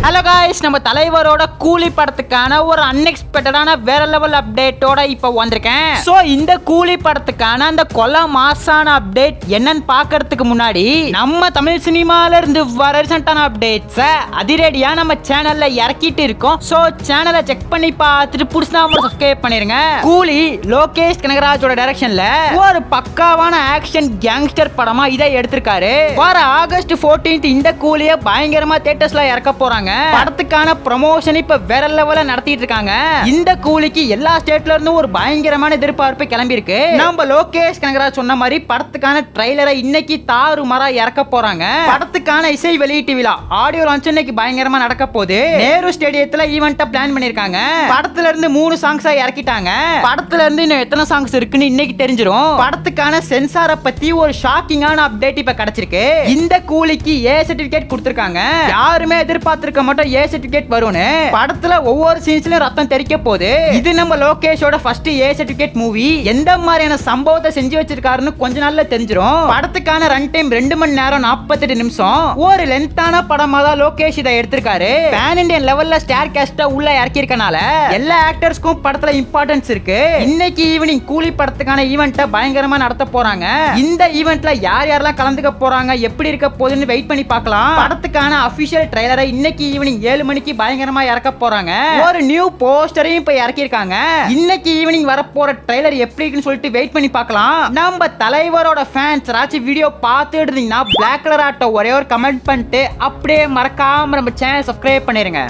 Hello guys, நம்ம தலைவரோட கூலி படத்துக்கான ஒரு அன்எக்ஸ்பெக்டடான வேற லெவல் அப்டேட்டோட இப்போ வந்திருக்கேன். சோ இந்த கூலி படத்துக்கான அந்த கொலை மாசான அப்டேட் என்னன்னு பார்க்கிறதுக்கு முன்னாடி நம்ம தமிழ் சினிமால இருந்து வர ரீசன்ட்டான அப்டேட்ஸை அதிரடியா நம்ம சேனல்ல இறக்கிட்டு இருக்கோம். சோ சேனலை செக் பண்ணி பார்த்துட்டு புடிச்சா சப்ஸ்கிரைப் பண்ணிருங்க. கூலி லோகேஷ் கனகராஜோட டைரக்ஷன்ல ஒரு பக்காவான ஆக்ஷன் கேங்ஸ்டர் படமா இதை எடுத்திருக்காரு. வர ஆகஸ்ட் 14 இந்த கூலிய பயங்கரமா தியேட்டர்ஸ்ல இறக்க போறாங்க. படத்துக்கான ப்ரமோஷன் இப்ப வேற லெவல்ல நடத்திட்டு இருக்காங்க. இந்த கூலிக்கு எல்லா ஸ்டேட்ல இருந்தும் ஒரு பயங்கரமான எதிர்பார்ப்பு கிளம்பி இருக்கு. நம்ம லோகேஷ் கனகராஜ் சொன்ன மாதிரி படத்துக்கான ட்ரைலரை இன்னைக்கு தாறுமாறா இறக்க போறாங்க. படத்துக்கான இசை வெளியீட்டு விழா ஆடியோ லான்ச் இன்னைக்கு பயங்கரமா நடக்க போகுது. நேரு ஸ்டேடியத்துல ஈவென்ட்ட பிளான் பண்ணிருக்காங்க. படத்துல இருந்து 3 சாங்ஸா இறக்கிட்டாங்க. படத்துல இருந்து இன்னும் எத்தனை சாங்ஸ் இருக்குன்னு இன்னைக்கு தெரிஞ்சிரும். படத்துக்கான சென்சாரை பத்தி ஒரு ஷாக்கிங்கான அப்டேட் இப்ப கிடைச்சிருக்கு. இந்த கூலிக்கு ஏ சர்டிபிகேட் கொடுத்திருக்காங்க. யாருமே எதிர்பார்த்திருக்க மாட்டோம் ஏ சர்டிபிகேட் வரும்னு. படத்துல ஒவ்வொரு சீன்ஸ்லயும் ரத்தம் தெறிக்க போகுது. இது நம்ம லோகேஷோட ஃபர்ஸ்ட் ஏ சர்டிபிகேட் மூவி. எந்த மாதிரியான சம்பவத்தை செஞ்சு வச்சிருக்காருன்னு கொஞ்ச நாள்ல தெரிஞ்சிரும். படத்துக்கான ரன் டைம் 2 மணி நேரம் 48 நிமிஷம். ஒரு லென்த்தான படமா தான் லோகேஷ் இதை எடுத்திருக்காரு. பேன் இண்டியன் லெவல்ல ஸ்டார் காஸ்ட உள்ள இறக்கி இருக்கனால எல்லா ஆக்டர்ஸ்க்கும் படத்துல இம்பார்ட்டன்ஸ் இருக்கு. இன்னைக்கு ஈவினிங் கூலி படத்துக்கான ஈவென்ட்ட பயங்கரமா நடத்த போறாங்க. இந்த ஈவென்ட்ல யார் யாரெல்லாம் கலந்துக்க போறாங்க, எப்படி இருக்க போகுதுன்னு வெயிட் பண்ணி பார்க்கலாம். படத்துக்கான அபிஷியல் ட்ரைலரை இன்னைக்கு ஈவினிங் 7 மணிக்கு பயங்கரமா இறக்க போறாங்க. ஒரு நியூ போஸ்டரையும் இப்ப இறக்கி இருக்காங்க. இன்னைக்கு ஈவினிங் வர போற ட்ரைலர் எப்படி இருக்குன்னு சொல்லிட்டு வெயிட் பண்ணி பார்க்கலாம். நம்ம தலைவரோட ஃபேன்ஸ் ராச்சி வீடியோ பார்த்துட்டு இருந்தீங்கன்னா பிளாக் கலர் ஆட்டோ ஒரே ஒரு கமெண்ட் பண்ணிட்டு அப்படியே மறக்காம நம்ம சேனல் சப்ஸ்கிரைப் பண்ணிருங்க.